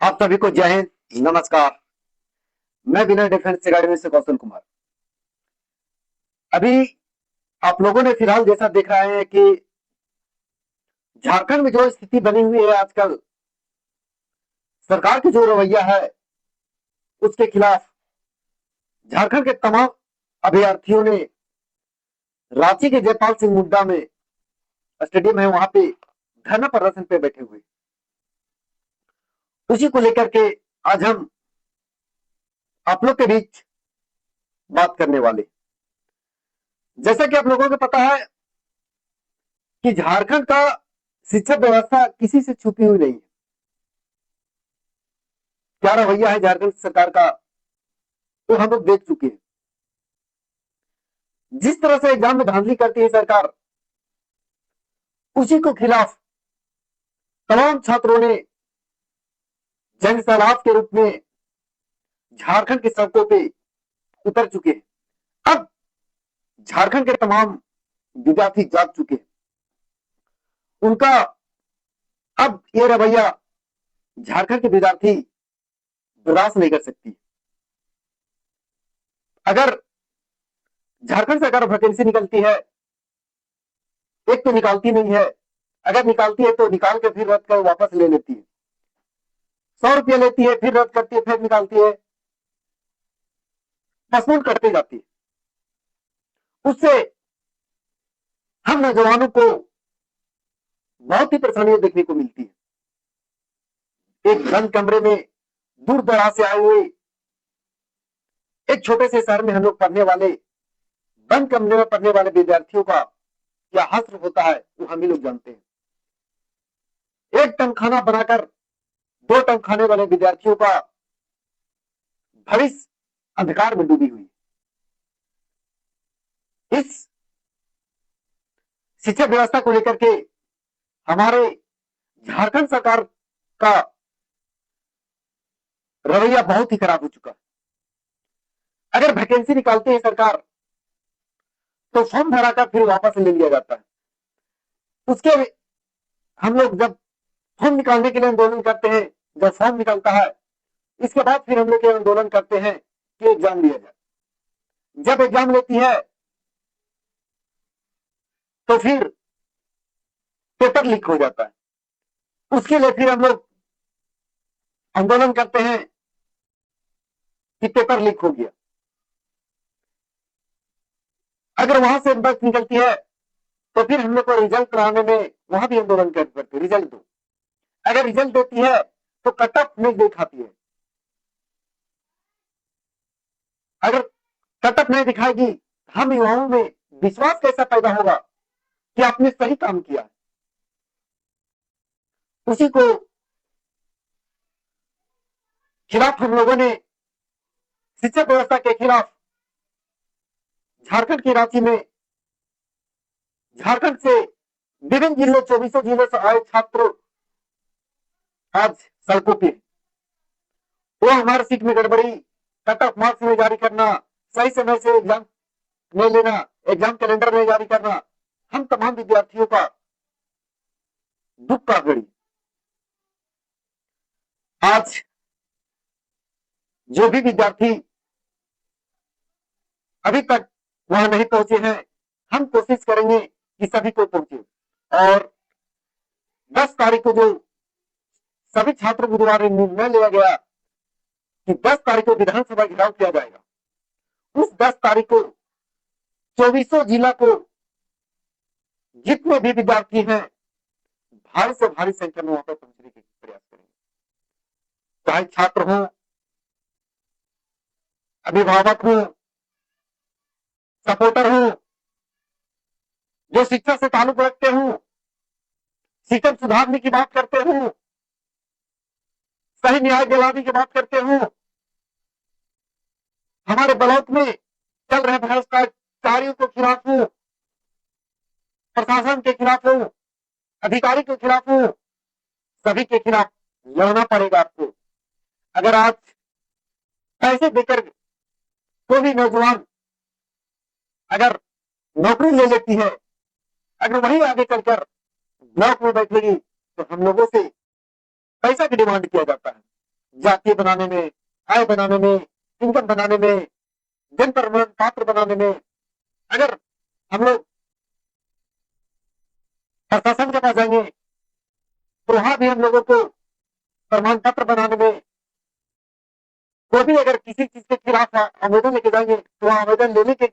आप सभी को जय हिंद, नमस्कार। मैं विनय डिफेंस अकेडमी से कौशल कुमार। अभी आप लोगों ने फिलहाल जैसा देख रहे हैं कि झारखंड में जो स्थिति बनी हुई है आजकल, सरकार की जो रवैया है उसके खिलाफ झारखंड के तमाम अभ्यर्थियों ने रांची के जयपाल सिंह मुड्डा में स्टेडियम है वहां पे धरना प्रदर्शन पे बैठे हुए। उसी को लेकर के आज हम आप लोग के बीच बात करने वाले। जैसा कि आप लोगों को पता है कि झारखंड का शिक्षा व्यवस्था किसी से छुपी हुई नहीं है। क्या रवैया है झारखंड सरकार का तो हम लोग देख चुके हैं। जिस तरह से एग्जाम में धांधली करती है सरकार, उसी को खिलाफ तमाम छात्रों ने जन सैलाब के रूप में झारखंड की सड़कों पे उतर चुके हैं। अब झारखंड के तमाम विद्यार्थी जाग चुके हैं। उनका अब ये रवैया झारखंड के विद्यार्थी बर्दाश्त नहीं कर सकती। अगर झारखंड सरकार वैकेंसी निकलती है, एक तो निकालती नहीं है, अगर निकालती है तो निकाल के फिर रद्द कर वापस ले लेती है। 100 रुपया लेती है, फिर रद्द करती है, फिर निकालती है, मसमूल करते जाती है। उससे हम नौजवानों को बहुत ही परेशानियां देखने को मिलती है। एक बंद कमरे में दूर दराज से आए हुए एक छोटे से शहर में हम लोग पढ़ने वाले, बंद कमरे में पढ़ने वाले विद्यार्थियों का क्या हश्र होता है वो हम ही लोग जानते हैं। एक टन खाना बनाकर 2 टन खाने वाले विद्यार्थियों का भविष्य अंधकार में डूबी हुई। इस शिक्षा व्यवस्था को लेकर के हमारे झारखंड सरकार का रवैया बहुत ही खराब हो चुका है। अगर वैकेंसी निकालती है सरकार तो फॉर्म भराकर फिर वापस ले लिया जाता है। उसके हम लोग जब फॉर्म निकालने के लिए आंदोलन करते हैं, जब फॉर्म निकलता है इसके बाद फिर हम लोग आंदोलन करते हैं कि एग्जाम लिया जाए। जब एग्जाम लेती है तो फिर पेपर लीक हो जाता है। उसके लिए फिर हम लोग आंदोलन करते हैं कि पेपर लीक हो गया। अगर वहां से बस निकलती है तो फिर हम लोग को रिजल्ट कराने में वहां भी आंदोलन कर पड़ते, रिजल्ट दो। अगर रिजल्ट देती है तो कट ऑफ नहीं दिखाती है। अगर कट ऑफ नहीं दिखाएगी, हम युवाओं में विश्वास कैसा पैदा होगा कि आपने सही काम किया। उसी को खिलाफ हम लोगों ने शिक्षा व्यवस्था के खिलाफ झारखंड की रांची में, झारखंड से विभिन्न जिलों 24 जिलों से आए छात्र आज सड़कों पे। वो हमारे सीट में गड़बड़ी, कट ऑफ मार्क्स में जारी करना, सही समय से एग्जाम नहीं लेना, एग्जाम कैलेंडर नहीं जारी करना, हम तमाम विद्यार्थियों का दुख का घड़ी। आज जो भी विद्यार्थी अभी तक वहां नहीं पहुंचे हैं, हम कोशिश करेंगे कि सभी को पहुंचे। और 10 तारीख को जो सभी छात्रों के द्वारा निर्णय लिया गया कि 10 तारीख को विधानसभा घेराव किया जाएगा, उस 10 तारीख को 24 जिला को जितने भी विद्यार्थी हैं भारी से भारी संख्या में वहां पर पहुंचने के प्रयास करेंगे। चाहे छात्र हो, अभिभावक हो, सपोर्टर हो, जो शिक्षा से ताल्लुक रखते हो, सिस्टम सुधारने की बात करते हो, सही न्याय दिलाने की बात करते हो, हमारे ब्लॉक में चल रहे भ्रष्टाचारियों के खिलाफ हो, प्रशासन के खिलाफ हो, अधिकारी के खिलाफ हो, सभी के खिलाफ लड़ना पड़ेगा आपको। अगर आज पैसे देकर कोई भी नौजवान अगर नौकरी ले लेती है, अगर वही आगे चलकर ब्लॉक में बैठेगी तो हम लोगों से पैसा की डिमांड किया जाता है। जातीय बनाने में, आय बनाने में, इनकम बनाने में, जन प्रमाण पत्र बनाने में, अगर हम लोग प्रशासन के पास जाएंगे तो वहां भी हम लोगों को प्रमाण पत्र बनाने में, वो भी अगर किसी चीज के खिलाफ आवेदन लेके जाएंगे तो वहां आवेदन लेने के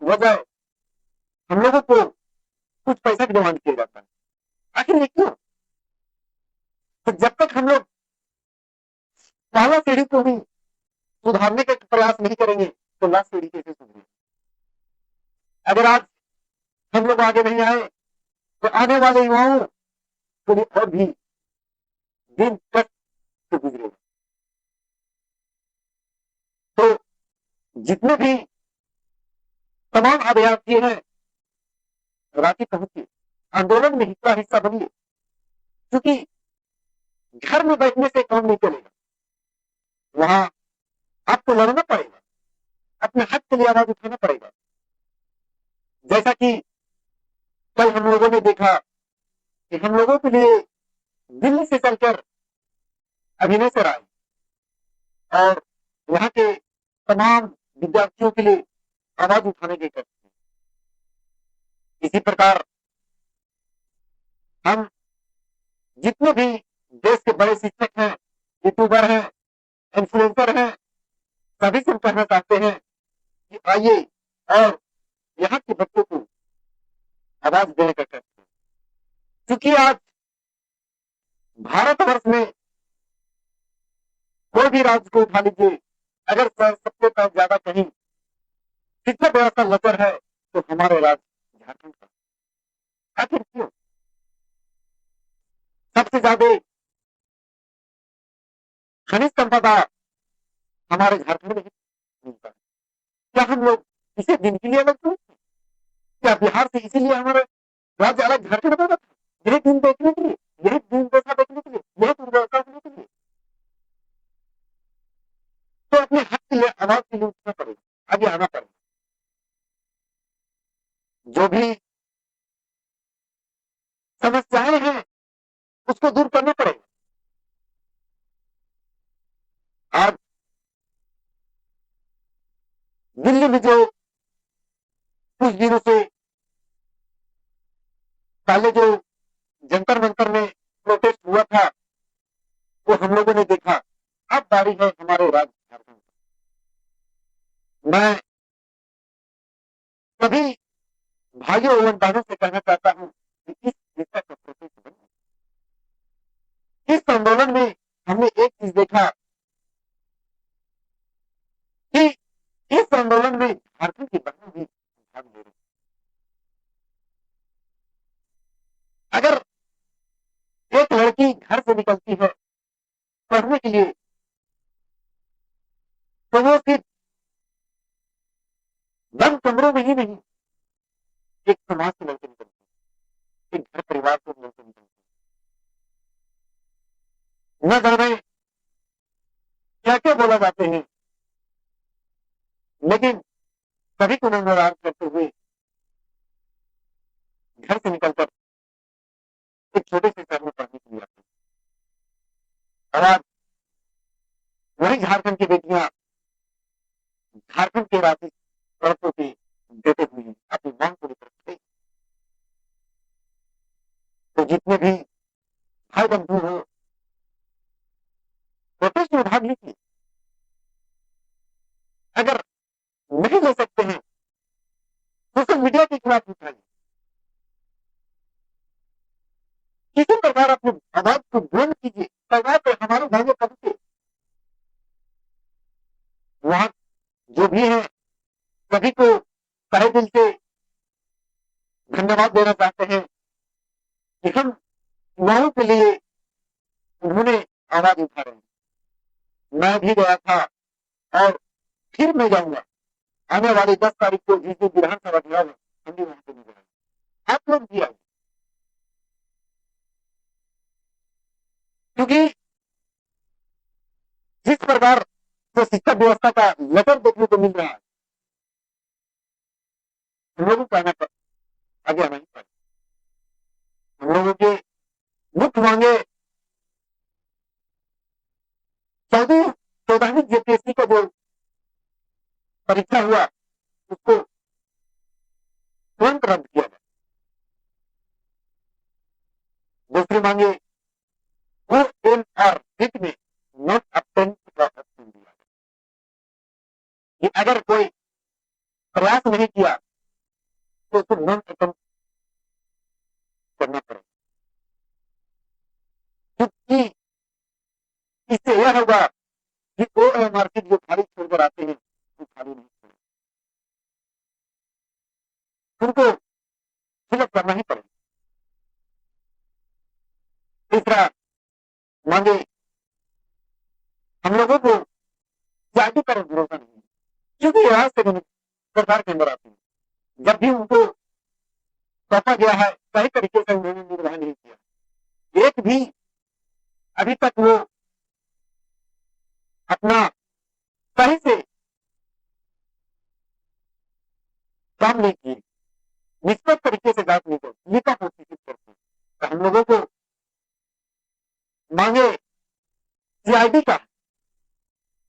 वजह हम लोगों को कुछ पैसा की डिमांड किया जाता है। आखिर ये क्यों? तो जब तक हम लोग पहला सीढ़ी को भी सुधारने का प्रयास नहीं करेंगे तो लास्ट सीढ़ी कैसे सुधरेगी? अगर आज हम लोग आगे नहीं आए तो आने वाले युवाओं को भी और भी दिन कष्ट से गुजरेगा। तो जितने भी तमाम अभ्यर्थी हैं रांची पहुंचिए, आंदोलन में हिस्सा बनिए, क्योंकि घर में बैठने से काम नहीं चलेगा। वहां आपको लड़ना पड़ेगा, अपने हक के लिए आवाज उठाना पड़ेगा। जैसा कि कल हम लोगों ने देखा कि हम लोगों के लिए दिल्ली से चलकर अभिनय सर आए और वहां के तमाम विद्यार्थियों के लिए आवाज उठाने के करते। इसी प्रकार हम जितने भी देश के बड़े शिक्षक हैं, यूट्यूबर हैं, इन्फ्लुएंसर हैं, सभी से कहना चाहते हैं कि आइए और यहाँ के बच्चों को आवाज देने का करते हैं। क्योंकि आज भारतवर्ष में कोई भी राज्य को उठा लीजिए, अगर सबसे ज्यादा कहीं शिक्षा व्यवस्था लचर है तो हमारे राज्य झारखंड का। आखिर क्यों? सबसे ज्यादा खनिज संपदा हमारे झारखंड में ही मिलता है। क्या हम लोग इसे दिन के लिए अलग क्यों? क्या बिहार से इसीलिए हमारे राज्य अलग झारखंड में था? यही दिन देखने के लिए, यही दिन दशा देखने के लिए, यही दुर्व्यवस्था होने के लिए। तो अपने हक के लिए आवाज के लिए उठना पड़ेगा, आगे आना पड़ेगा। जो भी समस्याएं हैं उसको दूर करना पड़ेगा। आज दिल्ली में जो कुछ दिनों से पहले जो जंतर मंतर में प्रोटेस्ट हुआ था वो हम लोगों ने देखा। अब बारी है हमारे राज्य झारखंड। मैं सभी भाइयों एवं बहनों से कहना चाहता हूं कि इस दिशा का प्रोटेस्ट बने। इस आंदोलन में हमने एक चीज देखा कि इस आंदोलन में झारखंड की बहनें भी भाग ले रही। अगर एक लड़की घर से निकलती है पढ़ने के लिए तो वो सिर्फ बंद कमरों में ही नहीं, एक समाज से लड़के निकलती है, एक घर परिवार से लड़के निकलती है। न जाने क्या क्या बोला जाते हैं, लेकिन सभी को नजरअंदाज करते हुए घर से निकलकर एक छोटे से शहर में पढ़ने के लिए आते हैं। और आज वही झारखंड की बेटियां झारखंड के राशि सड़कों पे देते हुए अपनी मांग को लेकर खड़े। तो जितने भी भाई बंधु हो प्रोटेस्ट में भाग लीजिए। अगर नहीं ले सकते हैं सोशल मीडिया के खिलाफ उठाइए, किसी प्रकार अपनी आवाज को बुलंद कीजिए। सरकार पे हमारे भाइयों कभी वहां जो भी है सभी को तहे दिल से धन्यवाद देना चाहते हैं कि हम युवाओं के लिए उन्होंने आवाज उठा रहे हैं। मैं भी गया था और फिर मैं जाऊंगा आने वाली 10 तारीख को जिस दिन विधानसभा चुनाव है हम भी वहां पे नहीं जाएंगे। आप लोग भी आए, क्योंकि जिस प्रकार से शिक्षा व्यवस्था का लचर देखने को मिल रहा है हम लोगों को आगे आना ही पड़ेगा। हम लोगों के मुख्य मांगे 14वीं जेपीएससी का जो परीक्षा हुआ उसको तुरंत रद्द किया जाए। दूसरी मांगे OMR शीट में नॉट अटेम्प्ट का ऑप्शन दिया है कि अगर कोई प्रयास नहीं किया तो उसको नॉन अटेम्प्ट करना पड़ेगा, क्योंकि इससे यह होगा कि OMR शीट जो खाली छोड़कर आते हैं वो खाली नहीं छोड़े, उनको फिलअप करना ही पड़ेगा। तीसरा मांगे हम लोगों को जाति पर भरोसा नहीं है, क्योंकि यहाँ से सरकार के अंदर आते हैं, जब भी उनको सौंपा गया है सही तरीके से उन्होंने निर्वाह नहीं किया, एक भी अभी तक वो अपना सही से काम नहीं किए, निष्पक्ष तरीके से जांच नहीं करते, नेता कोशिश करते हैं। तो हम लोगों को मांगे सीआईडी का,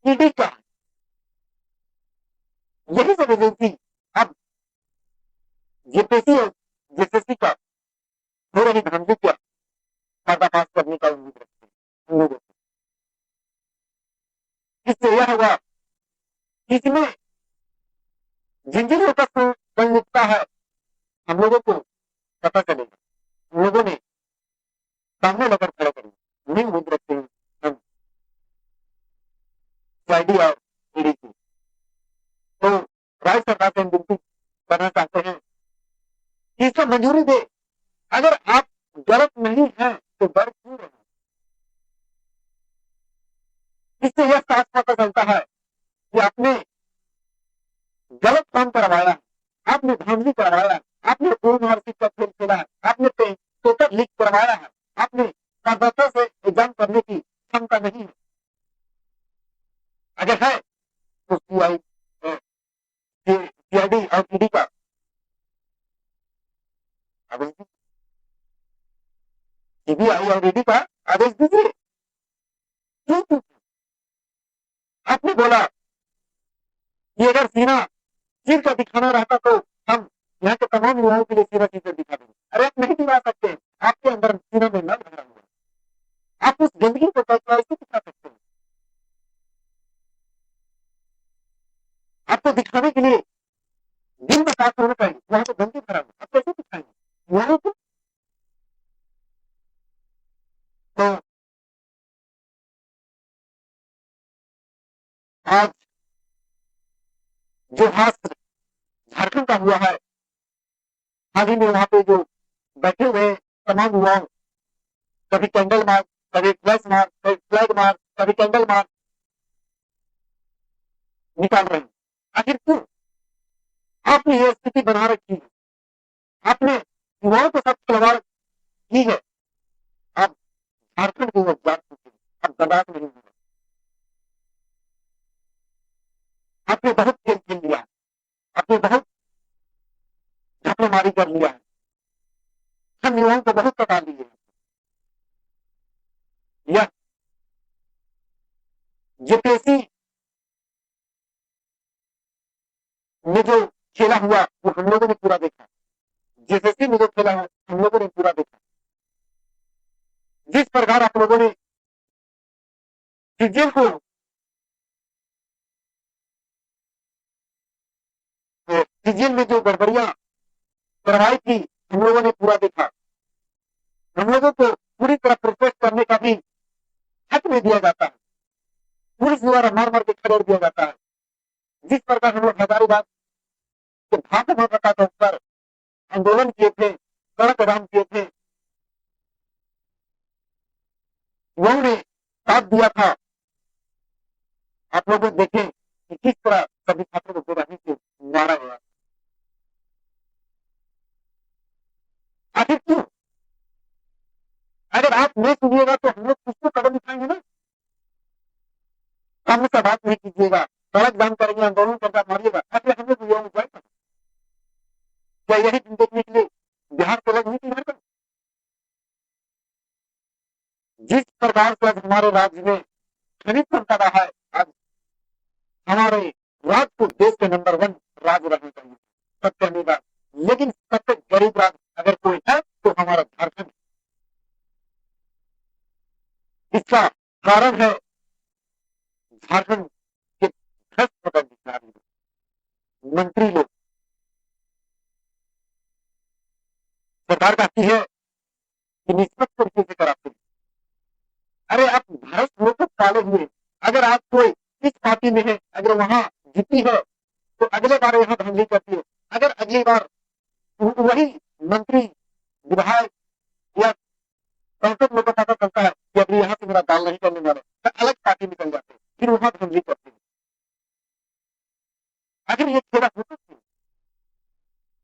ईडी का, यही सब एजेंसी अब जेपीएससी और जेएसएससी का हो रही धांधली का पर्दाफाश करने का उम्मीद रखते हैं हम लोगों को। इससे यह होगा कि इसमें जिन जिन लोगों का संलिप्तता है हम लोगों को पता चलेगा, हम लोगों ने सामने लेकर खड़े करेंगे, उन्हें उम्मीद रखते हैं हम सीआईडी और ईडी की। तो राज्य सरकार से हम विनती करना चाहते हैं कि इसको मंजूरी दे, अगर आप गलत नहीं है तो डर क्यों रहे? इससे यह साफ पता चलता है कि आपने गलत काम करवाया, आपने धांधली करवाया, आपने ओएमआर का खेल खेला है, आपने पेपर लीक करवाया है, आपने पारदर्शिता से एग्जाम करने की क्षमता नहीं है। अगर है तो सीआईडी और ईडी का आदेश दीजिए, सीबीआई और ईडी का आदेश दीजिए। क्यों आपने बोला कि अगर सीना चीर का दिखाना रहता तो हम यहाँ के तमाम युवाओं के लिए सीना चीर दिखा देंगे। अरे आप नहीं दिखा सकते, आपके अंदर सीना में नल भरा हुआ, आप उस गंदगी को कैसे दिखा सकते हैं? आपको दिखाने के लिए दिल में साफ होना चाहिए, वहां तो गंदगी भरा हुआ, आप कैसे दिखाएंगे युवाओं को? तो आज जो हाथ झारखंड का हुआ है, हाल ही में वहां पे जो बैठे हुए तमाम युवाओं, कभी कैंडल मार्च, कभी फ्लैश मार्च, कभी फ्लैग मार्च, कभी कैंडल मार्च निकाल रहे हैं। आखिर क्यों आपने ये स्थिति बना रखी है? आपने युवाओं के साथ खिलवाड़ की है। अब झारखंड को जान चुके हैं, अब बर्दाश्त नहीं होगा। आपने बहुत खेल खेल लिया है, आपने बहुत झपड़मारी कर लिया है, हम युवाओं को बहुत सता दिए। यह जेपीएससी में जो खेला हुआ वो हम लोगों ने पूरा देखा, जेएसएससी में जो खेला है हम लोगों ने पूरा देखा। जिस प्रकार आप लोगों ने सीजीएल को सीजीएल में जो गड़बड़ियां करवाई थी हम लोगों ने पूरा देखा। हम लोगों को पूरी तरह प्रोसेस करने का भी हक नहीं दिया जाता है, पुलिस द्वारा मार मार के खदेड़ दिया जाता है। जिस प्रकार हम लोग हजारीबाग के भाषा माता के ऊपर आंदोलन किए थे, सड़क आराम किए थे, युवाओं ने साथ दिया था। आप लोग देखें कि किस तरह सभी छात्रों को बेरहमी से मारा गया। आखिर क्यों? अगर आप नहीं सुनिएगा तो हम लोग कुछ तो कदम उठाएंगे ना। सामने से बात नहीं कीजिएगा, सड़क जाम करेंगे, आंदोलन करके मारिएगा, ऐसे हम लोग युवाओं को क्या यही दिन देखने के लिए बिहार से अलग नहीं थी झारखंड? जिस प्रकार से आज हमारे राज्य में खनिज संपदा है, आज हमारे राज्य को देश के नंबर 1 राज्य रहना चाहिए, सबसे पहली बात। लेकिन सबसे गरीब राज्य अगर कोई है तो हमारा झारखंड। इसका कारण है झारखंड के भ्रष्ट पदाधिकारी, मंत्री लोग। सरकार कहती है कि निष्पक्ष तरीके से कराते हैं। अरे आप भ्रष्ट लोग को पाले हुए, अगर आप कोई इस पार्टी में है, अगर वहां जीती है तो अगले बार यहाँ धांधली करती है। अगर अगली बार वही मंत्री, विधायक या संसद लोग को पता चलता है कि अभी यहाँ से मेरा दाल नहीं करने वाले, तो अलग पार्टी में चल जाते हैं, फिर वहां धांधली करते हैं। अगर ये खेला होता है,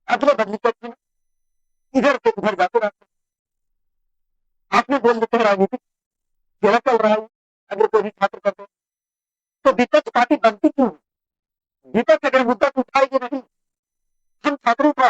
अगले बदली करते हैं, इधर से उधर जाते रहते हैं। आपने बोल देते हैं राजनीतिक खेला चल रहा है, अगर कोई भी छात्र करते तो विपक्ष पार्टी बनती क्यों? विपक्ष अगर मुद्दा उठाएगी नहीं, हम छात्रों का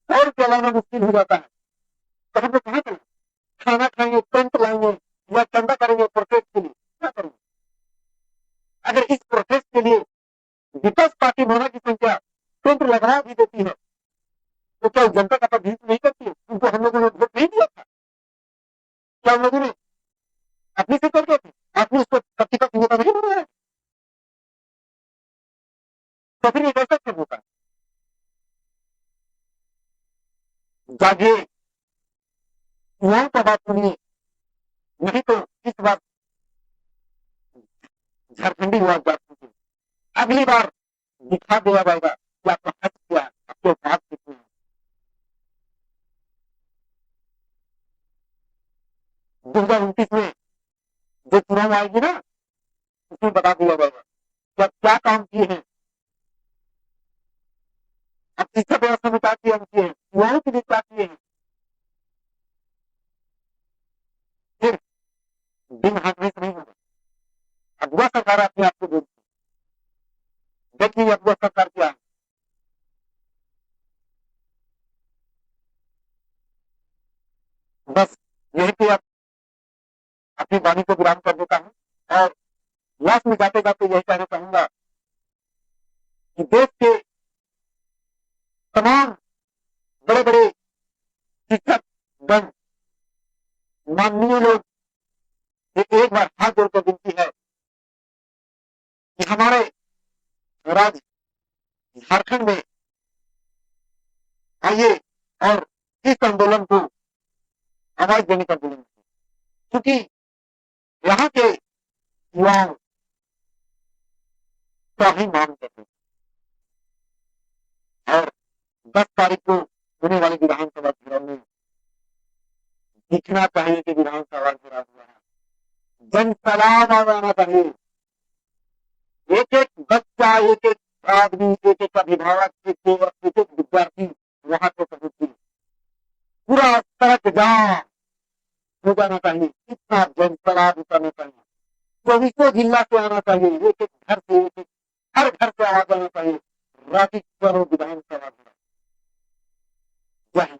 और चलाना मुश्किल हो जाता है, तो हम लोग कहाँ चलें? खाना खाएंगे, टेंट लाएंगे या चंदा करेंगे प्रोटेस्ट के लिए, क्या करेंगे? अगर इस प्रोटेस्ट के लिए विपक्ष पार्टी महिला की संख्या टेंट लगा भी देती है, तो क्या जनता का तकलीफ नहीं करती है? उनको हम लोगों ने वोट नहीं दिया था? क्या हम लोगों ने अपने से करते थे? आपने उसको प्रतिपक्ष नेता नहीं बनाया? तो फिर ये कैसा क्यों होता है? जागिए, युवाओं का बात सुनिए, नहीं तो इस बार झारखंडी युवा जात होंगे। अगली बार दिखा दिया जाएगा कि आपका हक क्या है, आपके बात कितने हैं। 2029 में जो चुनाव आएगी ना, उसमें बता दिया जाएगा कि आप क्या काम किए हैं, आप शिक्षा व्यवस्था में क्या किए हैं, युवाओं के लिए क्या किए हैं। फिर दिन हाथने से नहीं होगा। अगुआ सरकार अपने आपको बोलती है, देखिए अगुआ सरकार क्या है। बस यही पे आप अपनी वाणी को विराम कर देता हूँ और लास्ट में जाते जाते यही कहना चाहूंगा कि देश के तमाम बड़े बड़े शिक्षक गण, माननीय लोग, एक बार हाथ जोड़कर विनती है कि हमारे राज्य झारखंड में आइए और इस आंदोलन को आवाज देने का आंदोलन, क्योंकि यहाँ के युवाओं का ही मांग करते हैं। और 10 तारीख को होने वाले विधानसभा चुनाव में दिखना चाहिए कि विधानसभा चुनाव हुआ है, जन सलाम आ जाना चाहिए। एक एक बच्चा, एक एक आदमी, एक एक अभिभावक, एक एक विद्यार्थी वहां पे पहुंचे, पूरा सड़क जाम हो जाना चाहिए, इतना जन सलाम उतरना चाहिए। चौबीसों जिला से आना चाहिए, एक एक घर से, एक एक हर घर से आवाज आना चाहिए, राजी करो विधानसभा। जय हिंद।